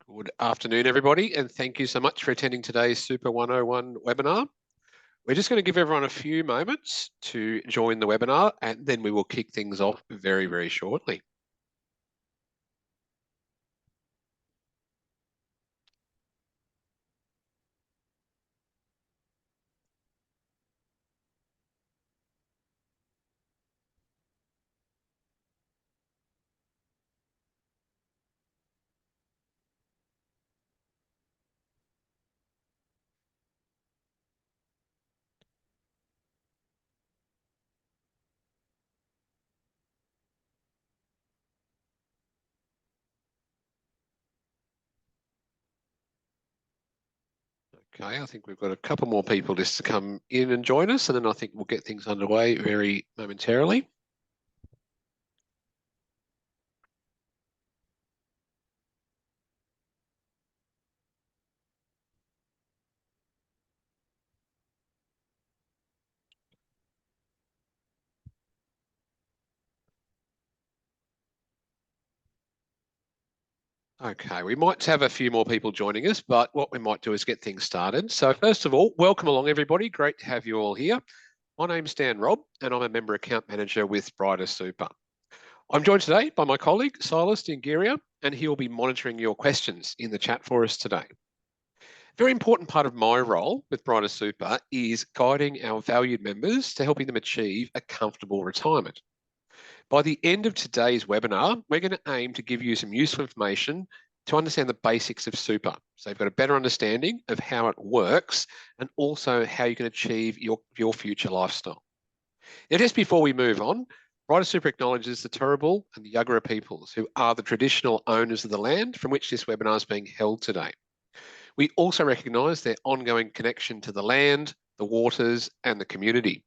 Good afternoon, everybody, and thank you so much for attending today's Super 101 webinar. We're just going to give everyone a few moments to join the webinar, and then we will kick things off very, very shortly. Okay, I think we've got a couple more people just to come in and join us, and then I think we'll get things underway very momentarily. Okay, we might have a few more people joining us, but what we might do is get things started. So first of all, welcome along, everybody. Great to have you all here. My name's Dan Robb, and I'm a member account manager with Brighter Super. I'm joined today by my colleague, Silas Dingiria, and he will be monitoring your questions in the chat for us today. A very important part of my role with Brighter Super is guiding our valued members to helping them achieve a comfortable retirement. By the end of today's webinar, we're going to aim to give you some useful information to understand the basics of super. So you've got a better understanding of how it works and also how you can achieve your future lifestyle. Now, just before we move on, Brighter Super acknowledges the Turrbal and the Yuggera peoples, who are the traditional owners of the land from which this webinar is being held today. We also recognise their ongoing connection to the land, the waters, and the community.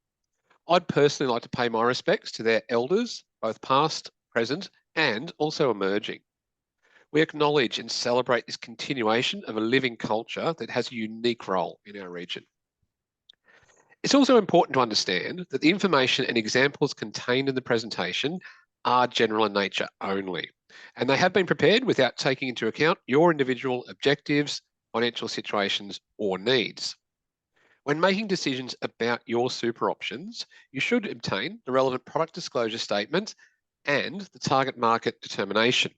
I'd personally like to pay my respects to their elders, both past, present, and also emerging. We acknowledge and celebrate this continuation of a living culture that has a unique role in our region. It's also important to understand that the information and examples contained in the presentation are general in nature only, and they have been prepared without taking into account your individual objectives, financial situations, or needs. When making decisions about your super options, you should obtain the relevant product disclosure statement and the target market determination,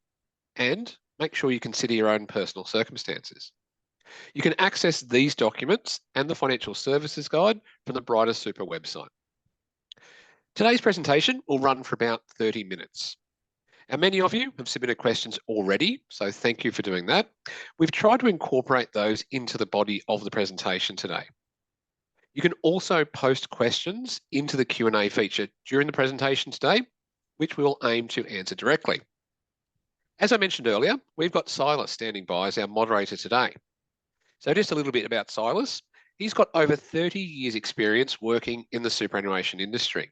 and make sure you consider your own personal circumstances. You can access these documents and the financial services guide from the Brighter Super website. Today's presentation will run for about 30 minutes. Now, many of you have submitted questions already, so thank you for doing that. We've tried to incorporate those into the body of the presentation today. You can also post questions into the Q&A feature during the presentation today, which we will aim to answer directly. As I mentioned earlier, we've got Silas standing by as our moderator today. So just a little bit about Silas. He's got over 30 years experience working in the superannuation industry.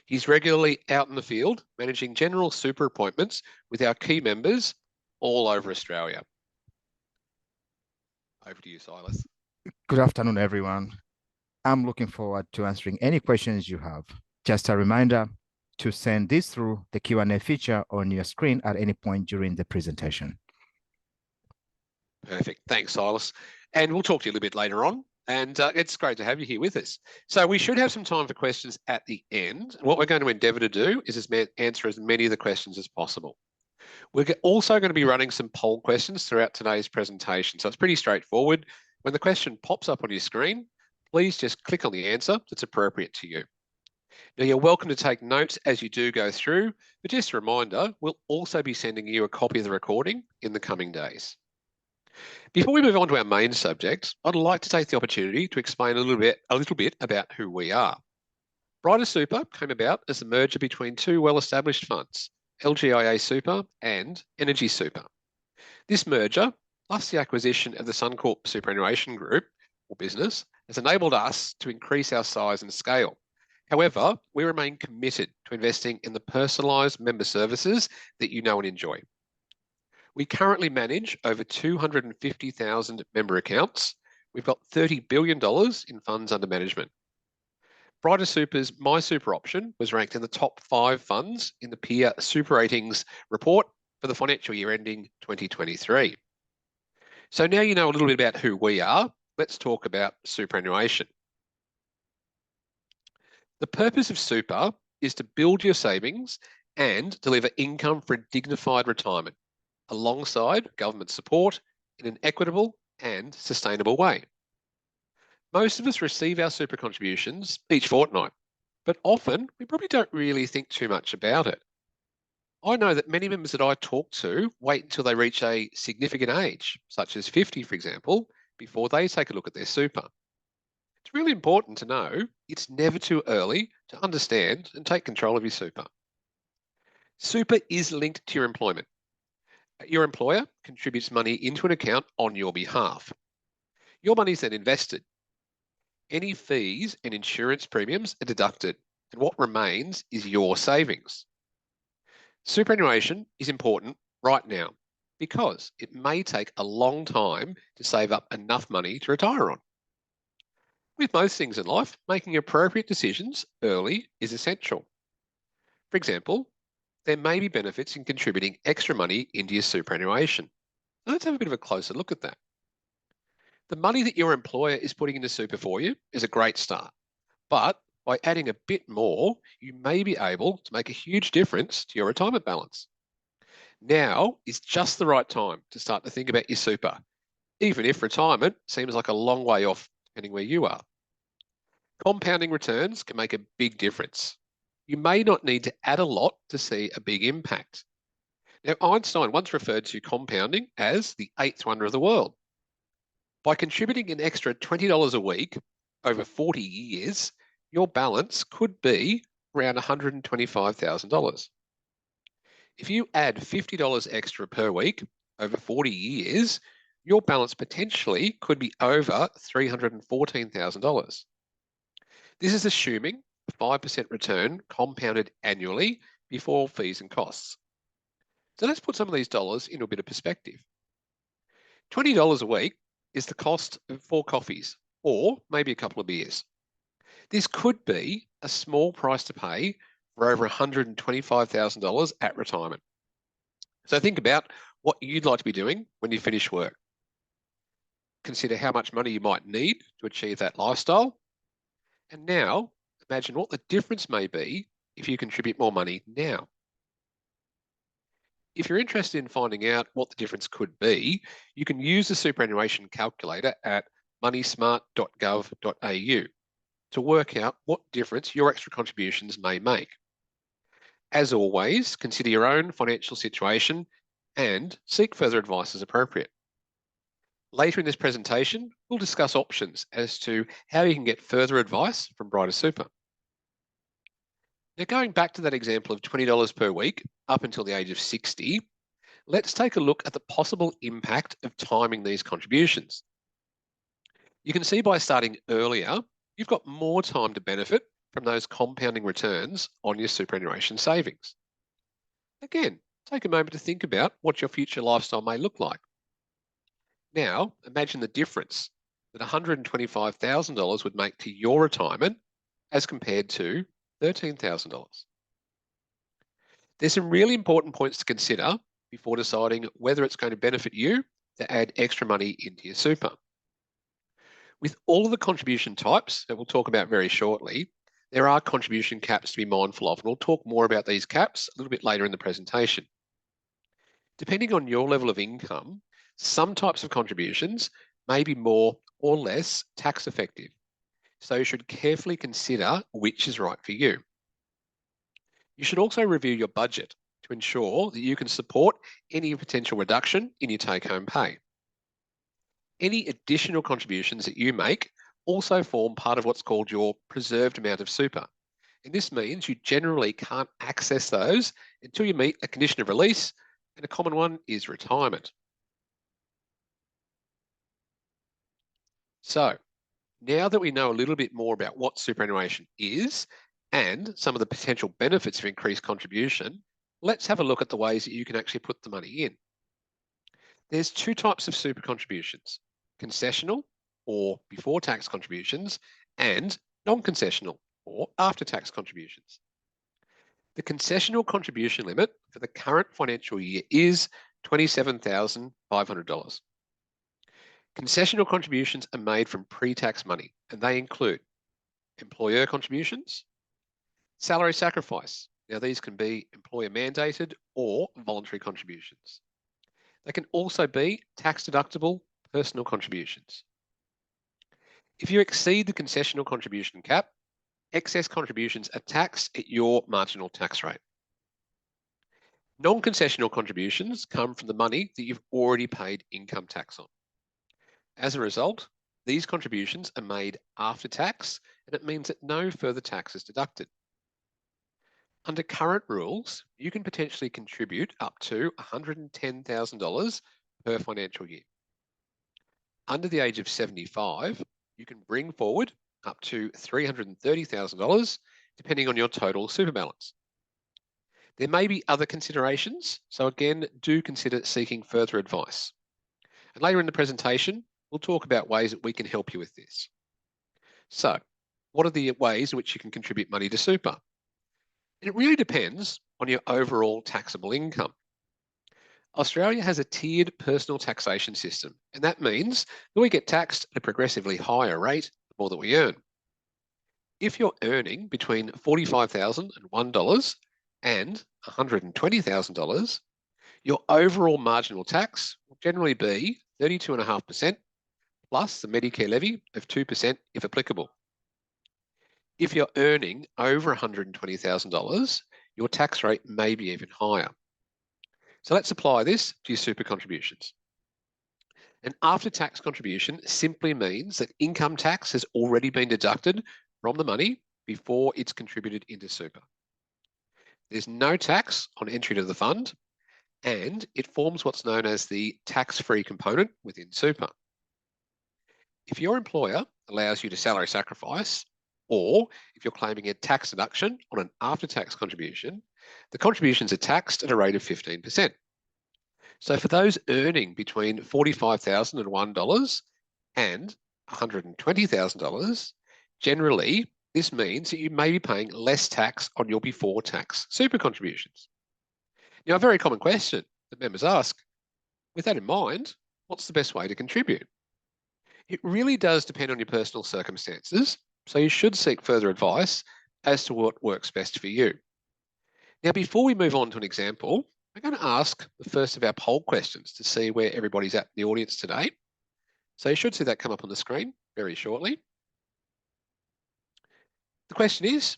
He's regularly out in the field managing general super appointments with our key members all over Australia. Over to you, Silas. Good afternoon, everyone. I'm looking forward to answering any questions you have. Just a reminder to send this through the Q&A feature on your screen at any point during the presentation. Perfect. Thanks, Silas. And we'll talk to you a little bit later on. And it's great to have you here with us. So we should have some time for questions at the end. What we're going to endeavour to do is answer as many of the questions as possible. We're also going to be running some poll questions throughout today's presentation. So it's pretty straightforward. When the question pops up on your screen, please just click on the answer that's appropriate to you. Now, you're welcome to take notes as you do go through, but just a reminder, we'll also be sending you a copy of the recording in the coming days. Before we move on to our main subject, I'd like to take the opportunity to explain a little bit about who we are. Brighter Super came about as a merger between two well-established funds, LGIA Super and Energy Super. This merger, plus the acquisition of the Suncorp Superannuation Group or business, has enabled us to increase our size and scale. However, we remain committed to investing in the personalised member services that you know and enjoy. We currently manage over 250,000 member accounts. We've got $30 billion in funds under management. Brighter Super's My Super option was ranked in the top 5 funds in the Peer Super Ratings report for the financial year ending 2023. So now you know a little bit about who we are. Let's talk about superannuation. The purpose of super is to build your savings and deliver income for a dignified retirement alongside government support in an equitable and sustainable way. Most of us receive our super contributions each fortnight, but often we probably don't really think too much about it. I know that many members that I talk to wait until they reach a significant age, such as 50, for example, before they take a look at their super. It's really important to know it's never too early to understand and take control of your super. Super is linked to your employment. Your employer contributes money into an account on your behalf. Your money is then invested. Any fees and insurance premiums are deducted, and what remains is your savings. Superannuation is important right now because it may take a long time to save up enough money to retire on. With most things in life, making appropriate decisions early is essential. For example, there may be benefits in contributing extra money into your superannuation. So let's have a bit of a closer look at that. The money that your employer is putting into super for you is a great start, but by adding a bit more, you may be able to make a huge difference to your retirement balance. Now is just the right time to start to think about your super, even if retirement seems like a long way off, depending where you are. Compounding returns can make a big difference. You may not need to add a lot to see a big impact. Now, Einstein once referred to compounding as the eighth wonder of the world. By contributing an extra $20 a week over 40 years, your balance could be around $125,000. If you add $50 extra per week over 40 years, your balance potentially could be over $314,000. This is assuming a 5% return compounded annually before fees and costs. So let's put some of these dollars into a bit of perspective. $20 a week is the cost of 4 coffees or maybe a couple of beers. This could be a small price to pay for over $125,000 at retirement. So think about what you'd like to be doing when you finish work. Consider how much money you might need to achieve that lifestyle. And now imagine what the difference may be if you contribute more money now. If you're interested in finding out what the difference could be, you can use the superannuation calculator at moneysmart.gov.au to work out what difference your extra contributions may make. As always, consider your own financial situation and seek further advice as appropriate. Later in this presentation, we'll discuss options as to how you can get further advice from Brighter Super. Now, going back to that example of $20 per week up until the age of 60, let's take a look at the possible impact of timing these contributions. You can see by starting earlier, you've got more time to benefit from those compounding returns on your superannuation savings. Again, take a moment to think about what your future lifestyle may look like. Now, imagine the difference that $125,000 would make to your retirement as compared to $13,000. There's some really important points to consider before deciding whether it's going to benefit you to add extra money into your super. With all of the contribution types that we'll talk about very shortly, there are contribution caps to be mindful of, and we'll talk more about these caps a little bit later in the presentation. Depending on your level of income, some types of contributions may be more or less tax effective, so you should carefully consider which is right for you. You should also review your budget to ensure that you can support any potential reduction in your take-home pay. Any additional contributions that you make also form part of what's called your preserved amount of super. And this means you generally can't access those until you meet a condition of release, and a common one is retirement. So now that we know a little bit more about what superannuation is and some of the potential benefits of increased contribution, let's have a look at the ways that you can actually put the money in. There's 2 types of super contributions: concessional or before tax contributions and non-concessional or after tax contributions. The concessional contribution limit for the current financial year is $27,500. Concessional contributions are made from pre-tax money, and they include employer contributions, salary sacrifice. Now, these can be employer mandated or voluntary contributions. They can also be tax-deductible personal contributions. If you exceed the concessional contribution cap, excess contributions are taxed at your marginal tax rate. Non-concessional contributions come from the money that you've already paid income tax on. As a result, these contributions are made after tax, and it means that no further tax is deducted. Under current rules, you can potentially contribute up to $110,000 per financial year. Under the age of 75, you can bring forward up to $330,000, depending on your total super balance. There may be other considerations, so again, do consider seeking further advice. And later in the presentation, we'll talk about ways that we can help you with this. So, what are the ways in which you can contribute money to super? It really depends on your overall taxable income. Australia has a tiered personal taxation system, and that means that we get taxed at a progressively higher rate the more that we earn. If you're earning between $45,001 and $120,000, your overall marginal tax will generally be 32.5% plus the Medicare levy of 2% if applicable. If you're earning over $120,000, your tax rate may be even higher. So let's apply this to your super contributions. An after-tax contribution simply means that income tax has already been deducted from the money before it's contributed into super. There's no tax on entry to the fund, and it forms what's known as the tax-free component within super. If your employer allows you to salary sacrifice, or if you're claiming a tax deduction on an after-tax contribution, the contributions are taxed at a rate of 15%. So for those earning between $45,001 and $120,000, generally, this means that you may be paying less tax on your before-tax super contributions. Now, a very common question that members ask, with that in mind, what's the best way to contribute? It really does depend on your personal circumstances, so you should seek further advice as to what works best for you. Now, before we move on to an example, I'm going to ask the first of our poll questions to see where everybody's at in the audience today. So you should see that come up on the screen very shortly. The question is,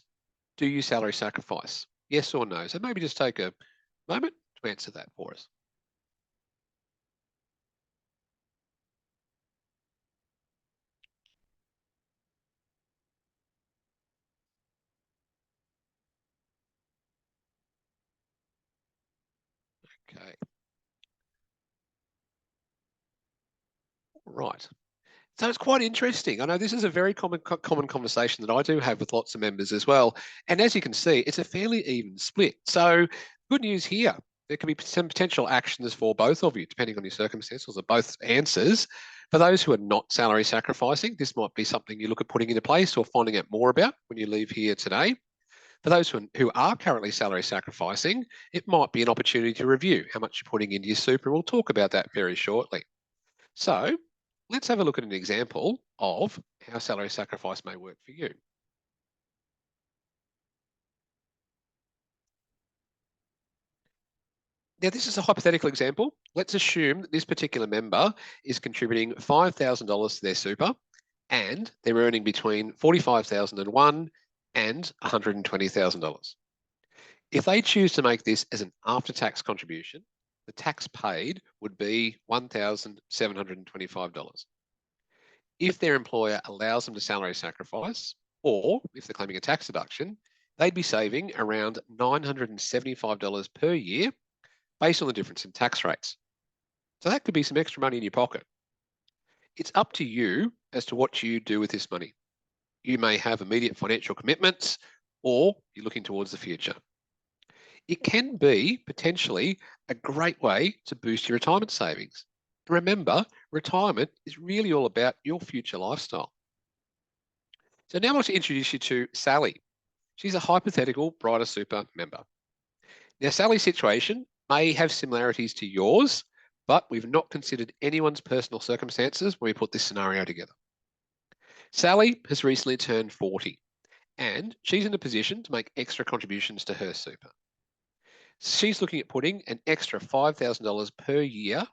do you salary sacrifice? Yes or no? So maybe just take a moment to answer that for us. Okay. Right. So it's quite interesting. I know this is a very common conversation that I do have with lots of members as well. And as you can see, it's a fairly even split. So good news here. There can be some potential actions for both of you, depending on your circumstances or both answers. For those who are not salary sacrificing, this might be something you look at putting into place or finding out more about when you leave here today. For those who are currently salary sacrificing, it might be an opportunity to review how much you're putting into your super. We'll talk about that very shortly. So let's have a look at an example of how salary sacrifice may work for you. Now, this is a hypothetical example. Let's assume that this particular member is contributing $5,000 to their super and they're earning between $45,001 and $120,000. If they choose to make this as an after-tax contribution, the tax paid would be $1,725. If their employer allows them to salary sacrifice, or if they're claiming a tax deduction, they'd be saving around $975 per year based on the difference in tax rates. So that could be some extra money in your pocket. It's up to you as to what you do with this money. You may have immediate financial commitments, or you're looking towards the future. It can be potentially a great way to boost your retirement savings. Remember, retirement is really all about your future lifestyle. So now I want to introduce you to Sally. She's a hypothetical Brighter Super member. Now, Sally's situation may have similarities to yours, but we've not considered anyone's personal circumstances when we put this scenario together. Sally has recently turned 40 and she's in a position to make extra contributions to her super. She's looking at putting an extra $5,000 per year,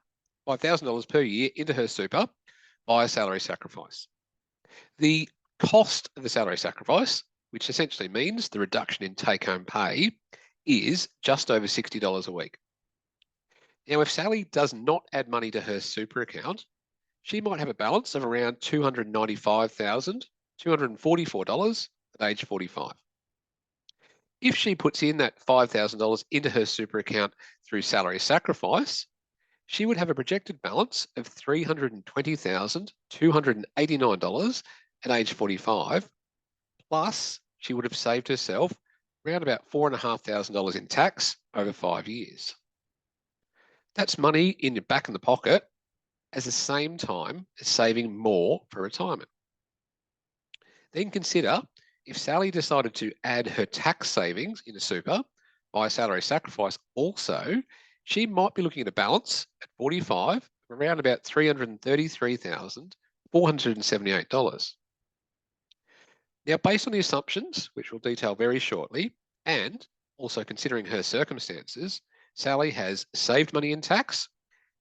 $5,000 per year into her super via salary sacrifice. The cost of the salary sacrifice, which essentially means the reduction in take-home pay, is just over $60 a week. Now, if Sally does not add money to her super account, she might have a balance of around $295,244 at age 45. If she puts in that $5,000 into her super account through salary sacrifice, she would have a projected balance of $320,289 at age 45, plus she would have saved herself around about $4,500 in tax over 5 years. That's money in your back in the pocket at the same time as saving more for retirement. Then consider if Sally decided to add her tax savings into super by salary sacrifice also, she might be looking at a balance at 45 of around about $333,478. Now, based on the assumptions, which we'll detail very shortly, and also considering her circumstances, Sally has saved money in tax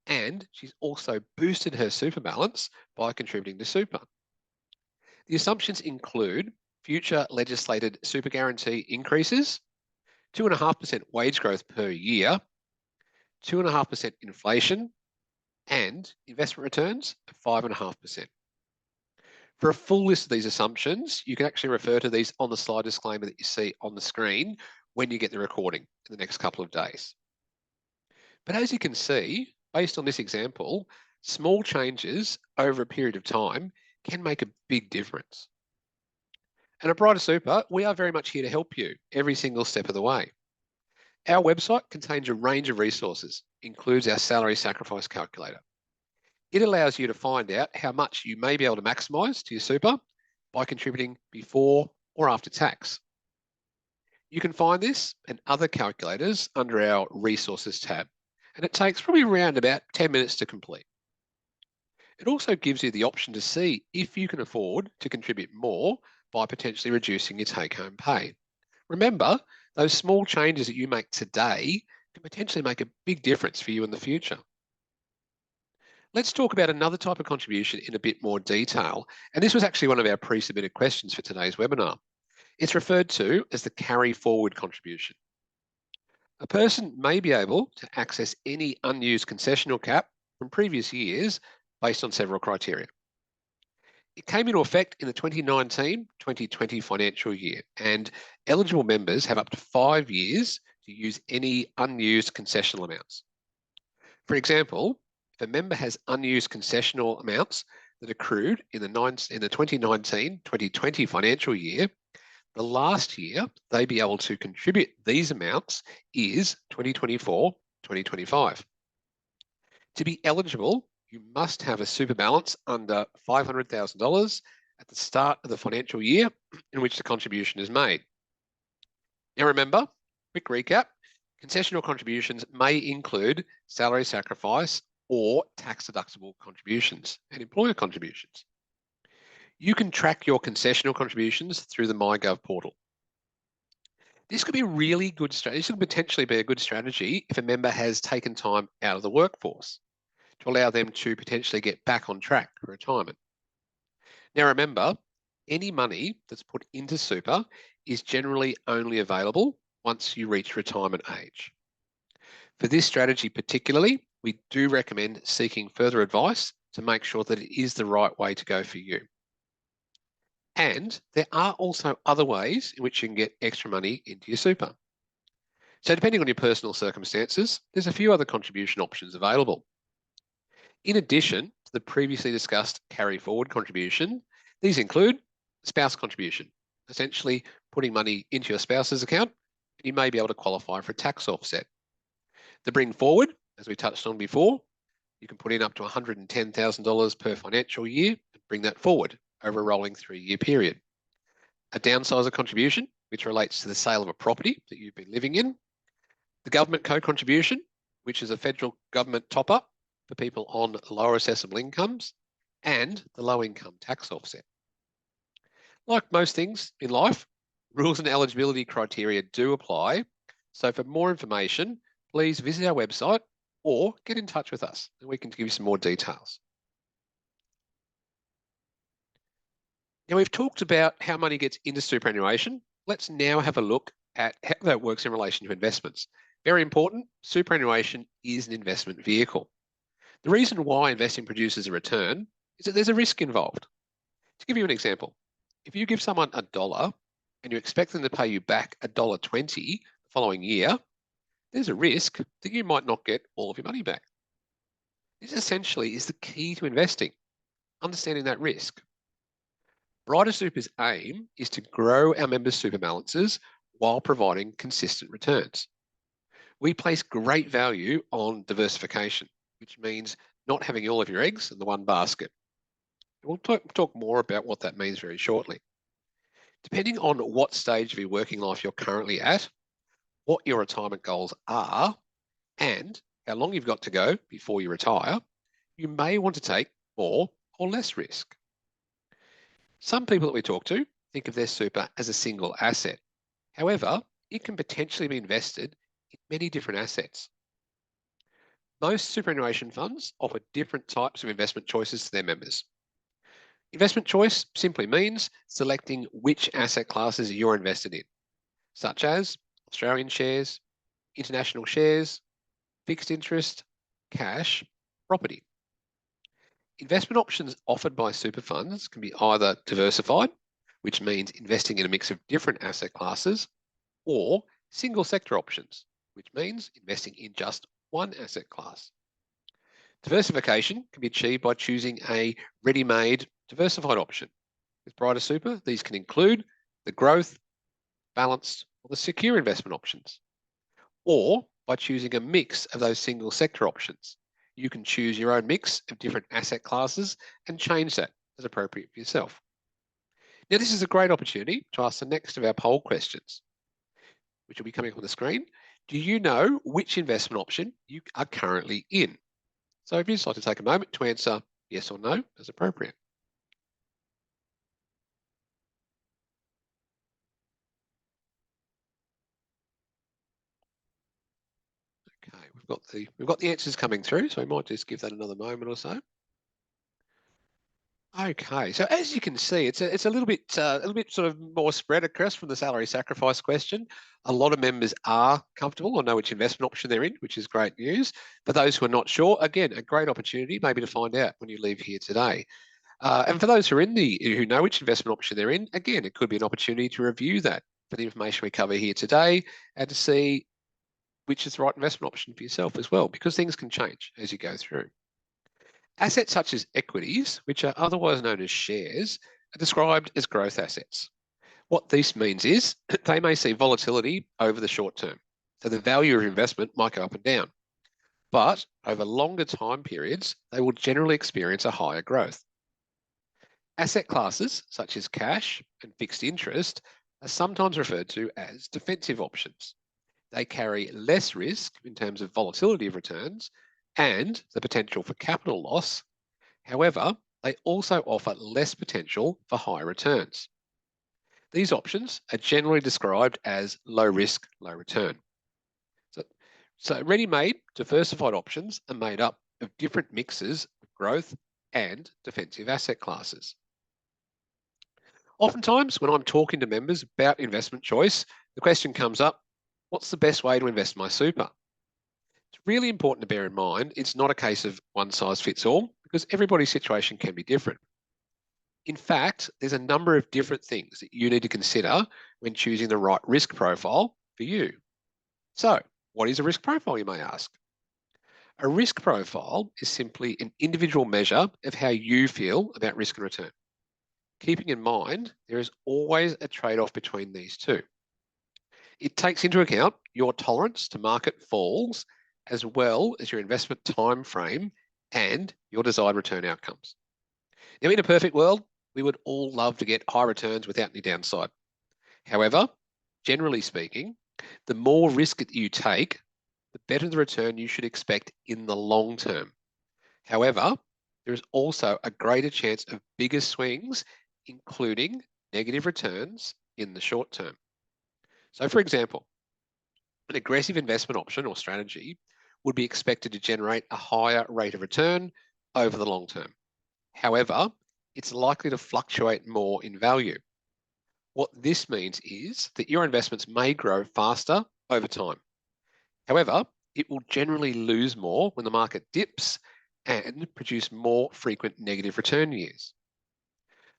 and she's also boosted her super balance by contributing to super. The assumptions include future legislated super guarantee increases, 2.5% wage growth per year, 2.5% inflation, and investment returns of 5.5%. For a full list of these assumptions, you can actually refer to these on the slide disclaimer that you see on the screen when you get the recording in the next couple of days. But as you can see, based on this example, small changes over a period of time can make a big difference. And at Brighter Super, we are very much here to help you every single step of the way. Our website contains a range of resources, includes our salary sacrifice calculator. It allows you to find out how much you may be able to maximise to your super by contributing before or after tax. You can find this and other calculators under our resources tab, and it takes probably around about 10 minutes to complete. It also gives you the option to see if you can afford to contribute more by potentially reducing your take-home pay. Remember, those small changes that you make today can potentially make a big difference for you in the future. Let's talk about another type of contribution in a bit more detail, and this was actually one of our pre-submitted questions for today's webinar. It's referred to as the carry forward contribution. A person may be able to access any unused concessional cap from previous years based on several criteria. It came into effect in the 2019-2020 financial year, and eligible members have up to 5 years to use any unused concessional amounts. For example, if a member has unused concessional amounts that accrued in the 2019-2020 financial year, the last year they'd be able to contribute these amounts is 2024-2025. To be eligible, you must have a super balance under $500,000 at the start of the financial year in which the contribution is made. Now remember, quick recap, concessional contributions may include salary sacrifice or tax-deductible contributions and employer contributions. You can track your concessional contributions through the MyGov portal. This could be a really good strategy. This could potentially be a good strategy if a member has taken time out of the workforce to allow them to potentially get back on track for retirement. Now remember, any money that's put into super is generally only available once you reach retirement age. For this strategy particularly, we do recommend seeking further advice to make sure that it is the right way to go for you. And there are also other ways in which you can get extra money into your super. So depending on your personal circumstances, there's a few other contribution options available. In addition to the previously discussed carry forward contribution, these include spouse contribution, essentially putting money into your spouse's account, and you may be able to qualify for a tax offset. The bring forward, as we touched on before, you can put in up to $110,000 per financial year and bring that forward over a rolling 3-year period. A downsizer contribution, which relates to the sale of a property that you've been living in. The government co-contribution, which is a federal government top-up for people on lower assessable incomes and the low income tax offset. Like most things in life, rules and eligibility criteria do apply. So for more information, please visit our website or get in touch with us and we can give you some more details. Now we've talked about how money gets into superannuation. Let's now have a look at how that works in relation to investments. Very important, superannuation is an investment vehicle. The reason why investing produces a return is that there's a risk involved. To give you an example, if you give someone $1 and you expect them to pay you back $1.20 the following year, there's a risk that you might not get all of your money back. This essentially is the key to investing, understanding that risk. Brighter Super's aim is to grow our members' super balances while providing consistent returns. We place great value on diversification, which means not having all of your eggs in the one basket. We'll talk more about what that means very shortly. Depending on what stage of your working life you're currently at, what your retirement goals are, and how long you've got to go before you retire, you may want to take more or less risk. Some people that we talk to think of their super as a single asset. However, it can potentially be invested in many different assets. Most superannuation funds offer different types of investment choices to their members. Investment choice simply means selecting which asset classes you're invested in, such as Australian shares, international shares, fixed interest, cash, property. Investment options offered by super funds can be either diversified, which means investing in a mix of different asset classes, or single sector options, which means investing in just one asset class. Diversification can be achieved by choosing a ready-made diversified option. With Brighter Super, these can include the growth, balanced, or the secure investment options, or by choosing a mix of those single sector options. You can choose your own mix of different asset classes and change that as appropriate for yourself. Now, this is a great opportunity to ask the next of our poll questions, which will be coming up on the screen. Do you know which investment option you are currently in? So if you'd just like to take a moment to answer yes or no as appropriate. Okay, we've got the answers coming through, so we might just give that another moment or so. Okay, so as you can see, it's a little bit sort of more spread across from the salary sacrifice question. A lot of members are comfortable or know which investment option they're in, which is great news. For those who are not sure, again, a great opportunity maybe to find out when you leave here today. And for those who know which investment option they're in, again, it could be an opportunity to review that for the information we cover here today and to see which is the right investment option for yourself as well, because things can change as you go through. Assets such as equities, which are otherwise known as shares, are described as growth assets. What this means is they may see volatility over the short term. So the value of investment might go up and down. But over longer time periods, they will generally experience a higher growth. Asset classes such as cash and fixed interest are sometimes referred to as defensive options. They carry less risk in terms of volatility of returns and the potential for capital loss. However, they also offer less potential for high returns. These options are generally described as low risk, low return. So ready-made diversified options are made up of different mixes of growth and defensive asset classes. Oftentimes, when I'm talking to members about investment choice, the question comes up, what's the best way to invest my super? It's really important to bear in mind it's not a case of one size fits all because everybody's situation can be different. In fact, there's a number of different things that you need to consider when choosing the right risk profile for you. So, what is a risk profile, you may ask? A risk profile is simply an individual measure of how you feel about risk and return. Keeping in mind, there is always a trade-off between these two. It takes into account your tolerance to market falls as well as your investment time frame and your desired return outcomes. Now, in a perfect world, we would all love to get high returns without any downside. However, generally speaking, the more risk that you take, the better the return you should expect in the long term. However, there is also a greater chance of bigger swings, including negative returns in the short term. So for example, an aggressive investment option or strategy would be expected to generate a higher rate of return over the long term. However, it's likely to fluctuate more in value. What this means is that your investments may grow faster over time. However, it will generally lose more when the market dips and produce more frequent negative return years.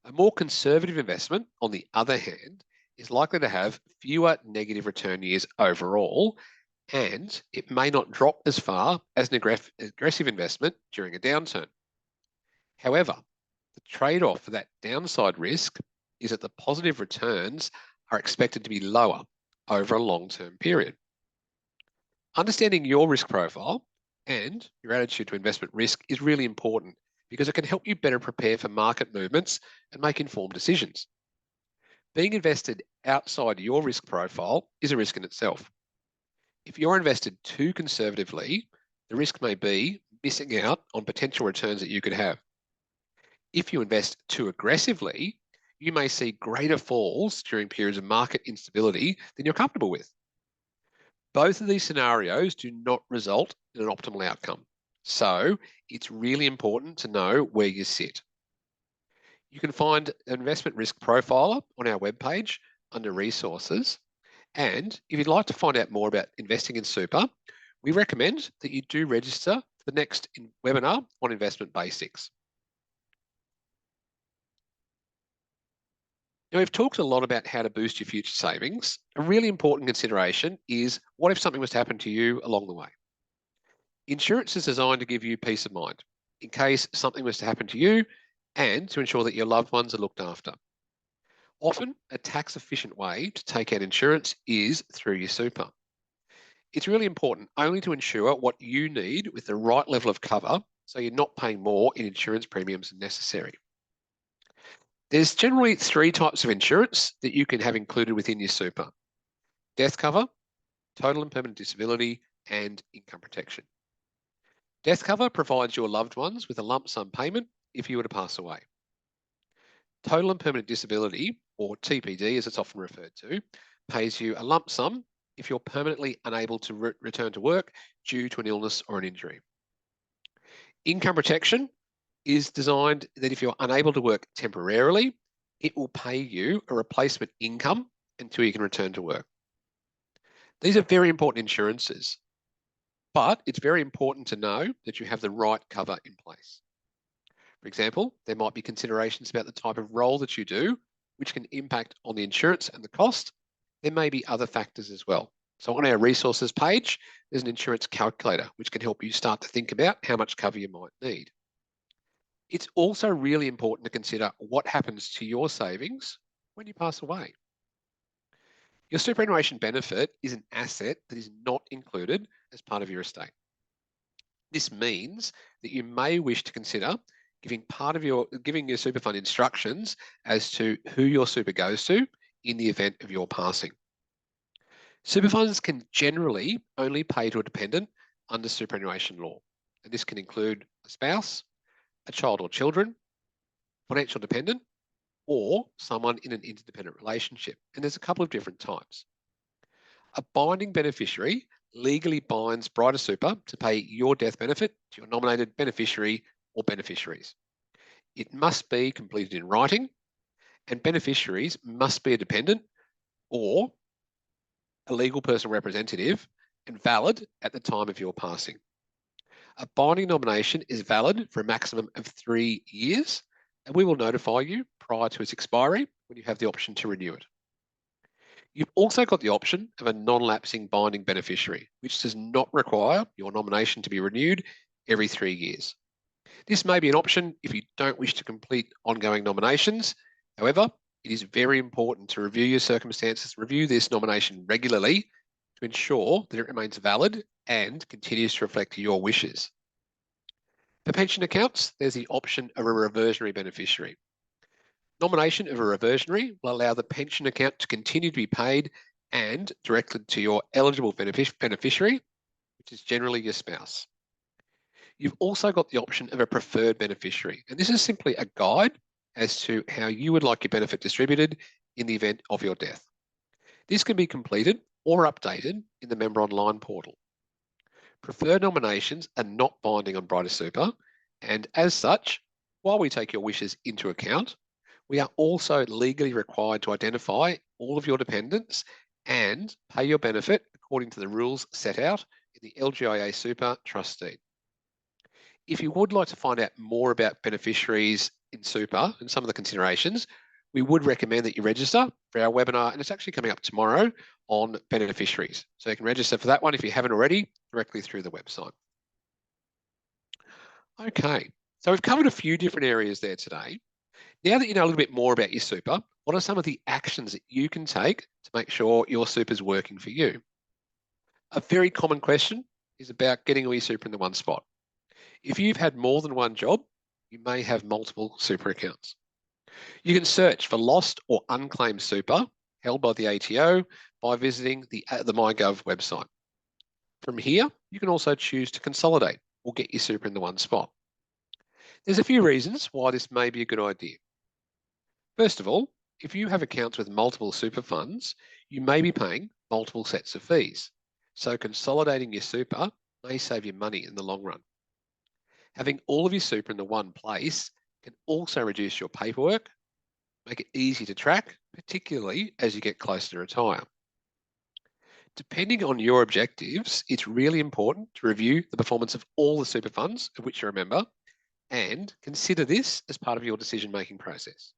A more conservative investment, on the other hand, is likely to have fewer negative return years overall, and it may not drop as far as an aggressive investment during a downturn. However, the trade-off for that downside risk is that the positive returns are expected to be lower over a long-term period. Understanding your risk profile and your attitude to investment risk is really important because it can help you better prepare for market movements and make informed decisions. Being invested outside your risk profile is a risk in itself. If you're invested too conservatively, the risk may be missing out on potential returns that you could have. If you invest too aggressively, you may see greater falls during periods of market instability than you're comfortable with. Both of these scenarios do not result in an optimal outcome. So it's really important to know where you sit. You can find an investment risk profiler on our webpage under resources. And if you'd like to find out more about investing in super, we recommend that you do register for the next webinar on investment basics. Now, we've talked a lot about how to boost your future savings. A really important consideration is what if something was to happen to you along the way? Insurance is designed to give you peace of mind in case something was to happen to you and to ensure that your loved ones are looked after. Often, a tax-efficient way to take out insurance is through your super. It's really important only to ensure what you need with the right level of cover so you're not paying more in insurance premiums than necessary. There's generally 3 types of insurance that you can have included within your super: death cover, total and permanent disability, and income protection. Death cover provides your loved ones with a lump sum payment if you were to pass away. Total and permanent disability, or TPD as it's often referred to, pays you a lump sum if you're permanently unable to return to work due to an illness or an injury. Income protection is designed that if you're unable to work temporarily, it will pay you a replacement income until you can return to work. These are very important insurances, but it's very important to know that you have the right cover in place. For example, there might be considerations about the type of role that you do, which can impact on the insurance and the cost. There may be other factors as well. So on our resources page, there's an insurance calculator, which can help you start to think about how much cover you might need. It's also really important to consider what happens to your savings when you pass away. Your superannuation benefit is an asset that is not included as part of your estate. This means that you may wish to consider giving your super fund instructions as to who your super goes to in the event of your passing. Super funds can generally only pay to a dependent under superannuation law, and this can include a spouse, a child or children, financial dependent, or someone in an interdependent relationship. And there's a couple of different types. A binding beneficiary legally binds Brighter Super to pay your death benefit to your nominated beneficiary or beneficiaries. It must be completed in writing, and beneficiaries must be a dependent or a legal person representative and valid at the time of your passing. A binding nomination is valid for a maximum of 3 years, and we will notify you prior to its expiry when you have the option to renew it. You've also got the option of a non-lapsing binding beneficiary, which does not require your nomination to be renewed every 3 years. This may be an option if you don't wish to complete ongoing nominations. However, it is very important to review your circumstances, review this nomination regularly to ensure that it remains valid and continues to reflect your wishes. For pension accounts, there's the option of a reversionary beneficiary. Nomination of a reversionary will allow the pension account to continue to be paid and directed to your eligible beneficiary, which is generally your spouse. You've also got the option of a preferred beneficiary, and this is simply a guide as to how you would like your benefit distributed in the event of your death. This can be completed or updated in the Member Online portal. Preferred nominations are not binding on Brighter Super, and as such, while we take your wishes into account, we are also legally required to identify all of your dependents and pay your benefit according to the rules set out in the LGIA Super Trust Deed. If you would like to find out more about beneficiaries in Super and some of the considerations, we would recommend that you register for our webinar, and it's actually coming up tomorrow on beneficiaries. So you can register for that one if you haven't already, directly through the website. Okay, so we've covered a few different areas there today. Now that you know a little bit more about your super, what are some of the actions that you can take to make sure your super is working for you? A very common question is about getting all your super in the one spot. If you've had more than one job, you may have multiple super accounts. You can search for lost or unclaimed super held by the ATO by visiting the MyGov website. From here, you can also choose to consolidate or get your super in the one spot. There's a few reasons why this may be a good idea. First of all, if you have accounts with multiple super funds, you may be paying multiple sets of fees. So consolidating your super may save you money in the long run. Having all of your super in the one place can also reduce your paperwork, make it easy to track, particularly as you get closer to retire. Depending on your objectives, it's really important to review the performance of all the super funds of which you're a member and consider this as part of your decision-making process.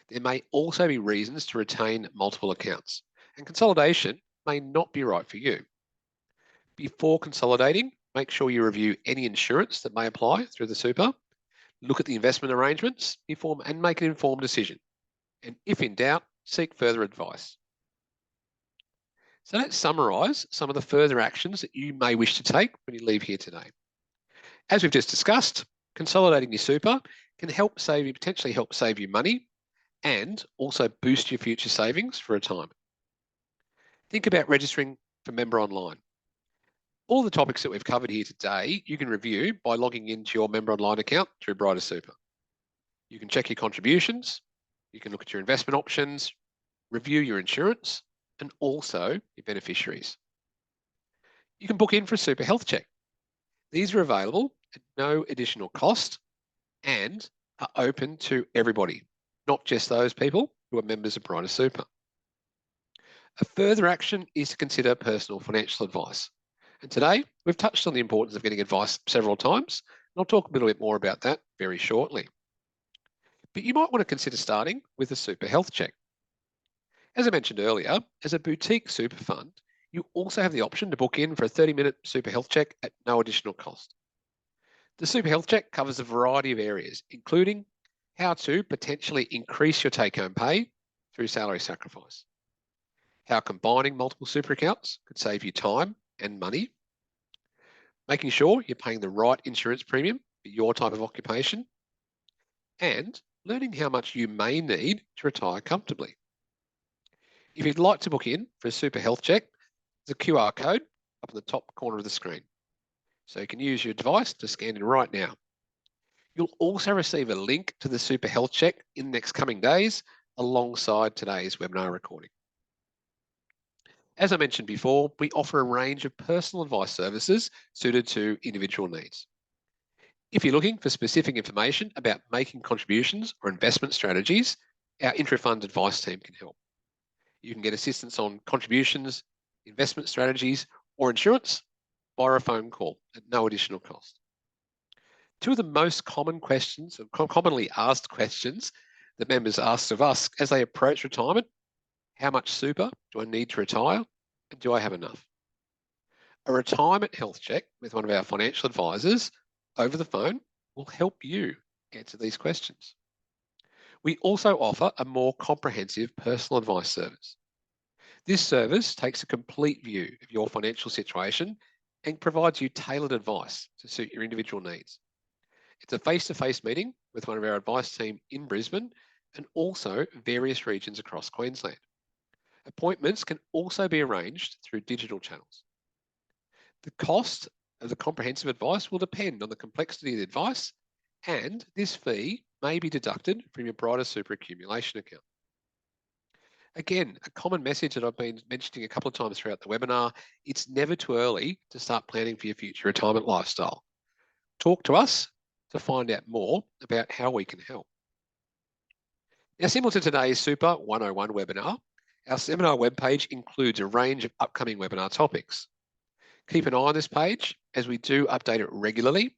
There may also be reasons to retain multiple accounts, and consolidation may not be right for you. Before consolidating, make sure you review any insurance that may apply through the super, look at the investment arrangements, and make an informed decision. And if in doubt, seek further advice. So let's summarise some of the further actions that you may wish to take when you leave here today. As we've just discussed, consolidating your super can potentially help save you money and also boost your future savings for retirement. Think about registering for Member Online. All the topics that we've covered here today, you can review by logging into your Member Online account through Brighter Super. You can check your contributions, you can look at your investment options, review your insurance, and also your beneficiaries. You can book in for a super health check. These are available at no additional cost and are open to everybody, not just those people who are members of Brighter Super. A further action is to consider personal financial advice. And today, we've touched on the importance of getting advice several times, and I'll talk a little bit more about that very shortly. But you might want to consider starting with a super health check. As I mentioned earlier, as a boutique super fund, you also have the option to book in for a 30-minute super health check at no additional cost. The super health check covers a variety of areas, including how to potentially increase your take-home pay through salary sacrifice, how combining multiple super accounts could save you time and money, making sure you're paying the right insurance premium for your type of occupation, and learning how much you may need to retire comfortably. If you'd like to book in for a super health check, there's a QR code up in the top corner of the screen. So you can use your device to scan in right now. You'll also receive a link to the super health check in the next coming days alongside today's webinar recording. As I mentioned before, we offer a range of personal advice services suited to individual needs. If you're looking for specific information about making contributions or investment strategies, our intra-fund advice team can help. You can get assistance on contributions, investment strategies, or insurance via a phone call at no additional cost. Two of the most common questions, commonly asked questions that members ask of us as they approach retirement: how much super do I need to retire, and do I have enough? A retirement health check with one of our financial advisors over the phone will help you answer these questions. We also offer a more comprehensive personal advice service. This service takes a complete view of your financial situation and provides you tailored advice to suit your individual needs. It's a face-to-face meeting with one of our advice team in Brisbane and also various regions across Queensland. Appointments can also be arranged through digital channels. The cost of the comprehensive advice will depend on the complexity of the advice, and this fee may be deducted from your Brighter Super accumulation account. Again, a common message that I've been mentioning a couple of times throughout the webinar, it's never too early to start planning for your future retirement lifestyle. Talk to us to find out more about how we can help. Now, similar to today's Super 101 webinar, our seminar webpage includes a range of upcoming webinar topics. Keep an eye on this page as we do update it regularly.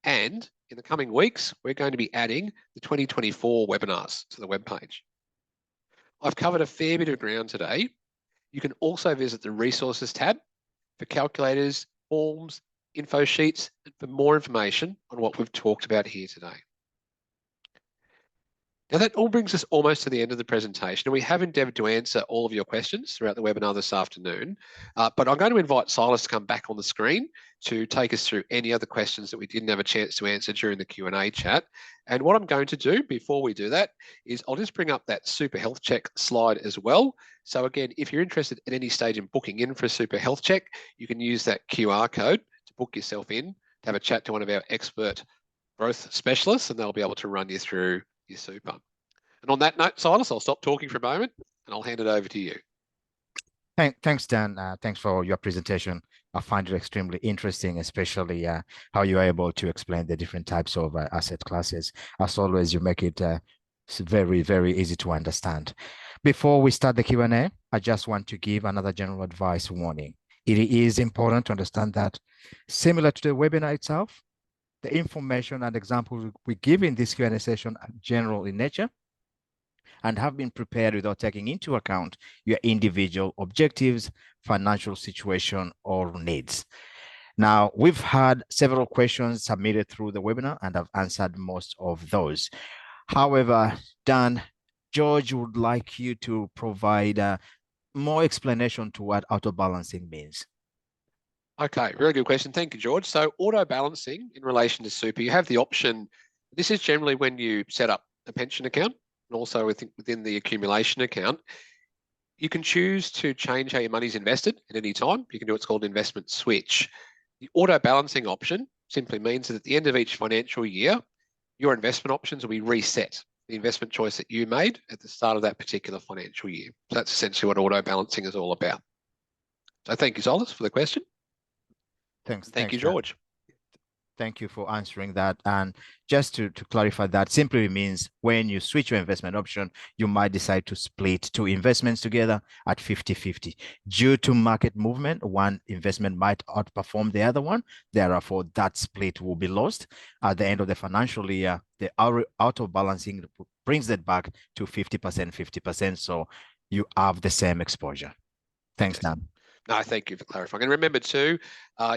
And in the coming weeks, we're going to be adding the 2024 webinars to the webpage. I've covered a fair bit of ground today. You can also visit the resources tab for calculators, forms, info sheets, and for more information on what we've talked about here today. Now that all brings us almost to the end of the presentation, and we have endeavoured to answer all of your questions throughout the webinar this afternoon, but I'm going to invite Silas to come back on the screen to take us through any other questions that we didn't have a chance to answer during the Q&A chat. And what I'm going to do before we do that is I'll just bring up that Super Health Check slide as well. So again, if you're interested at any stage in booking in for a Super Health Check, you can use that QR code to book yourself in, to have a chat to one of our expert growth specialists, and they'll be able to run you through your super. And on that note, Silas, I'll stop talking for a moment and I'll hand it over to you. Thanks, Dan. Thanks for your presentation. I find it extremely interesting, especially how you are able to explain the different types of asset classes. As always, you make it very, very easy to understand. Before we start the Q&A, I just want to give another general advice warning. It is important to understand that, similar to the webinar itself, the information and examples we give in this Q&A session are general in nature and have been prepared without taking into account your individual objectives, financial situation, or needs. Now, we've had several questions submitted through the webinar, and I've answered most of those. However, Dan, George would like you to provide more explanation to what auto balancing means. Okay, very good question. Thank you, George. So auto balancing in relation to super, you have the option. This is generally when you set up a pension account and also within the accumulation account. You can choose to change how your money is invested at any time. You can do what's called investment switch. The auto balancing option simply means that at the end of each financial year, your investment options will be reset, the investment choice that you made at the start of that particular financial year. So that's essentially what auto balancing is all about. So thank you, Silas, for the question. Thank you, George. Thank you for answering that. And just to clarify, that simply means when you switch your investment option, you might decide to split two investments together at 50-50. Due to market movement, one investment might outperform the other one. Therefore, that split will be lost. At the end of the financial year, the auto balancing brings that back to 50%, 50%. So you have the same exposure. Thanks, Dan. No, thank you for clarifying. And remember too,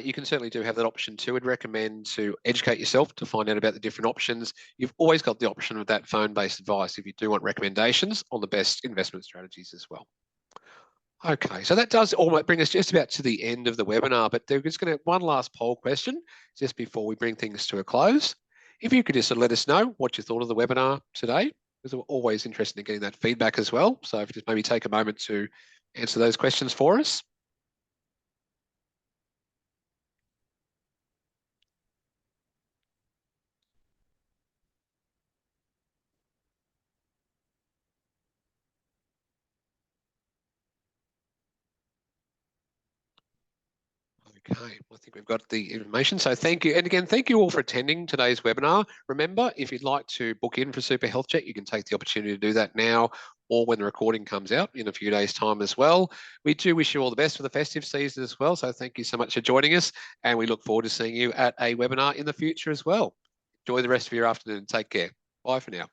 you can certainly do have that option too. I'd recommend to educate yourself to find out about the different options. You've always got the option of that phone-based advice if you do want recommendations on the best investment strategies as well. Okay, so that does almost bring us just about to the end of the webinar, but there's going to one last poll question just before we bring things to a close. If you could just let us know what you thought of the webinar today, because we're always interested in getting that feedback as well. So if you just maybe take a moment to answer those questions for us. Okay, I think we've got the information. So thank you. And again, thank you all for attending today's webinar. Remember, if you'd like to book in for Super Health Check, you can take the opportunity to do that now or when the recording comes out in a few days' time as well. We do wish you all the best for the festive season as well. So thank you so much for joining us. And we look forward to seeing you at a webinar in the future as well. Enjoy the rest of your afternoon. Take care. Bye for now.